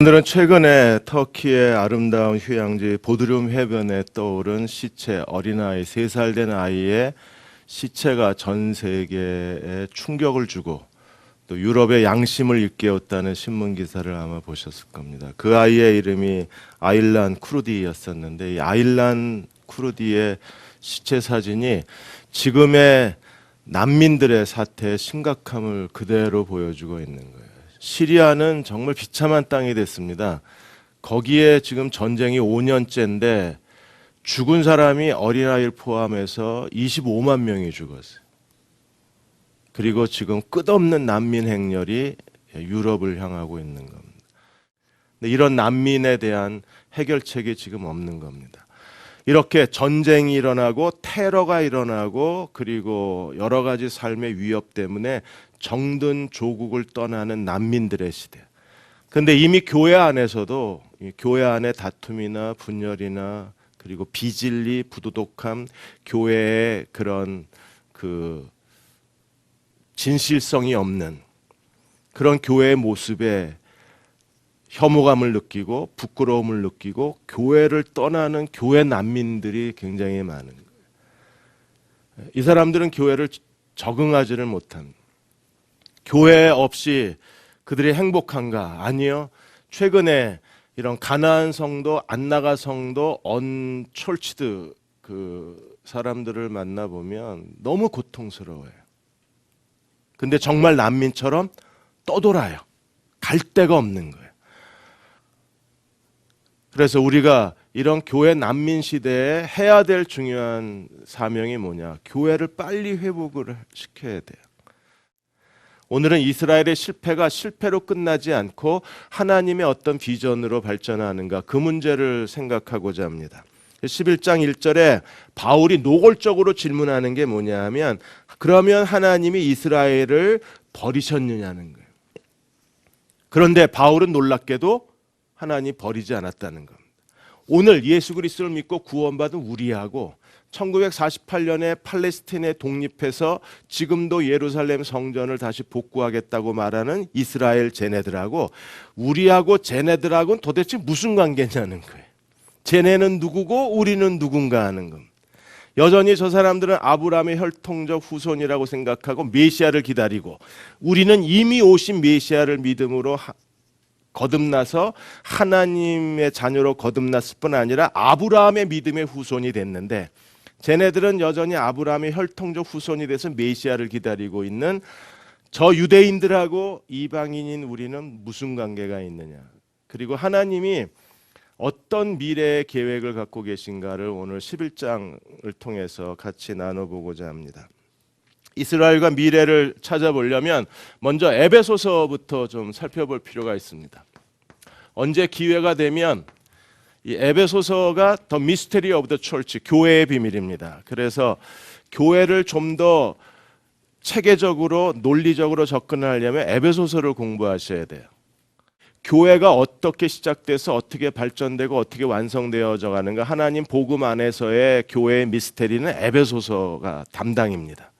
오늘은 최근에 터키의 아름다운 휴양지 보드룸 해변에 떠오른 시체, 어린아이 3살 된 아이의 시체가 전 세계에 충격을 주고 또 유럽의 양심을 일깨웠다는 신문 기사를 아마 보셨을 겁니다. 그 아이의 이름이 아일란 쿠르디였었는데 이 아일란 쿠르디의 시체 사진이 지금의 난민들의 사태의 심각함을 그대로 보여주고 있는 거예요. 시리아는 정말 비참한 땅이 됐습니다. 거기에 지금 전쟁이 5년째인데 죽은 사람이 어린아이를 포함해서 25만 명이 죽었어요. 그리고 지금 끝없는 난민 행렬이 유럽을 향하고 있는 겁니다. 근데 이런 난민에 대한 해결책이 지금 없는 겁니다. 이렇게 전쟁이 일어나고 테러가 일어나고 그리고 여러 가지 삶의 위협 때문에 정든 조국을 떠나는 난민들의 시대. 그런데 이미 교회 안에서도 교회 안의 다툼이나 분열이나 그리고 비진리, 부도덕함, 교회의 그런 그 진실성이 없는 그런 교회의 모습에 혐오감을 느끼고 부끄러움을 느끼고 교회를 떠나는 교회 난민들이 굉장히 많은 거예요. 이 사람들은 교회를 적응하지를 못한, 교회 없이 그들이 행복한가? 아니요. 최근에 이런 가나안 성도, 안나가 성도, 언철치드 그 사람들을 만나보면 너무 고통스러워요. 근데 정말 난민처럼 떠돌아요. 갈 데가 없는 거예요. 그래서 우리가 이런 교회 난민 시대에 해야 될 중요한 사명이 뭐냐? 교회를 빨리 회복을 시켜야 돼요. 오늘은 이스라엘의 실패가 실패로 끝나지 않고 하나님의 어떤 비전으로 발전하는가 그 문제를 생각하고자 합니다. 11장 1절에 바울이 노골적으로 질문하는 게 뭐냐 하면 그러면 하나님이 이스라엘을 버리셨느냐는 거예요. 그런데 바울은 놀랍게도 하나님이 버리지 않았다는 겁니다. 오늘 예수 그리스도를 믿고 구원받은 우리하고 1948년에 팔레스타인에 독립해서 지금도 예루살렘 성전을 다시 복구하겠다고 말하는 이스라엘 쟤네들하고 우리하고 쟤네들하고는 도대체 무슨 관계냐는 거예요. 쟤네는 누구고 우리는 누군가 하는 겁니다. 여전히 저 사람들은 아브라함의 혈통적 후손이라고 생각하고 메시아를 기다리고 우리는 이미 오신 메시아를 믿음으로 거듭나서 하나님의 자녀로 거듭났을 뿐 아니라 아브라함의 믿음의 후손이 됐는데 쟤네들은 여전히 아브라함의 혈통적 후손이 돼서 메시아를 기다리고 있는 저 유대인들하고 이방인인 우리는 무슨 관계가 있느냐. 그리고 하나님이 어떤 미래의 계획을 갖고 계신가를 오늘 11장을 통해서 같이 나눠보고자 합니다. 이스라엘과 미래를 찾아보려면 먼저 에베소서부터 좀 살펴볼 필요가 있습니다. 언제 기회가 되면 이 에베소서가 더 미스테리 오브 더 철치, 교회의 비밀입니다. 그래서 교회를 좀 더 체계적으로 논리적으로 접근하려면 에베소서를 공부하셔야 돼요. 교회가 어떻게 시작돼서 어떻게 발전되고 어떻게 완성되어져 가는가 하나님 복음 안에서의 교회의 미스테리는 에베소서가 담당입니다.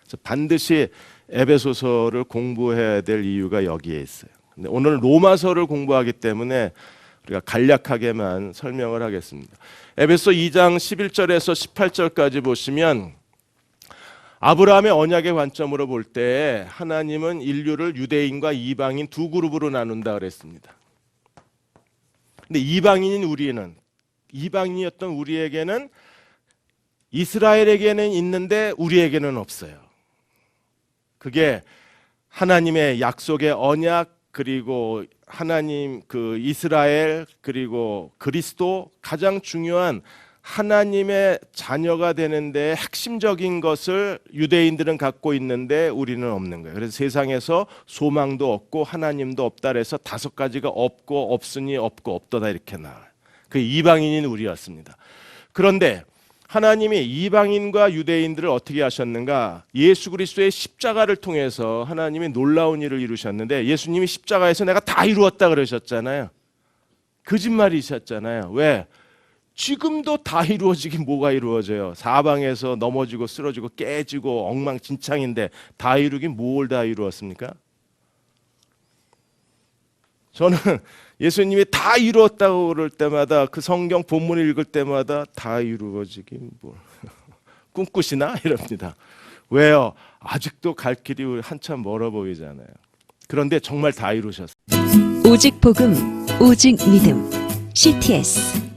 그래서 반드시 에베소서를 공부해야 될 이유가 여기에 있어요. 근데 오늘 로마서를 공부하기 때문에 우리가 간략하게만 설명을 하겠습니다. 에베소 2장 11절에서 18절까지 보시면 아브라함의 언약의 관점으로 볼 때 하나님은 인류를 유대인과 이방인 두 그룹으로 나눈다 그랬습니다. 근데 이방인인 우리는 이방인이었던 우리에게는 이스라엘에게는 있는데 우리에게는 없어요. 그게 하나님의 약속의 언약 그리고 하나님 그 이스라엘 그리고 그리스도 가장 중요한 하나님의 자녀가 되는데 핵심적인 것을 유대인들은 갖고 있는데 우리는 없는 거예요. 그래서 세상에서 소망도 없고 하나님도 없다 그래서 5가지가 없고 없으니 없고 없도다 이렇게 나와요. 그 이방인인 우리였습니다. 그런데 하나님이 이방인과 유대인들을 어떻게 하셨는가? 예수 그리스도의 십자가를 통해서 하나님이 놀라운 일을 이루셨는데 예수님이 십자가에서 내가 다 이루었다 그러셨잖아요. 거짓말이셨잖아요. 왜? 지금도 다 이루어지긴 뭐가 이루어져요. 사방에서 넘어지고 쓰러지고 깨지고 엉망진창인데 다 이루긴 뭘 다 이루었습니까? 저는 예수님이 다 이루었다고 그럴 때마다 그 성경 본문을 읽을 때마다 다 이루어지긴 뭘 꿈꾸시나 이럽니다. 왜요? 아직도 갈 길이 한참 멀어 보이잖아요. 그런데 정말 다 이루셨어요. 오직 복음, 오직 믿음. CTS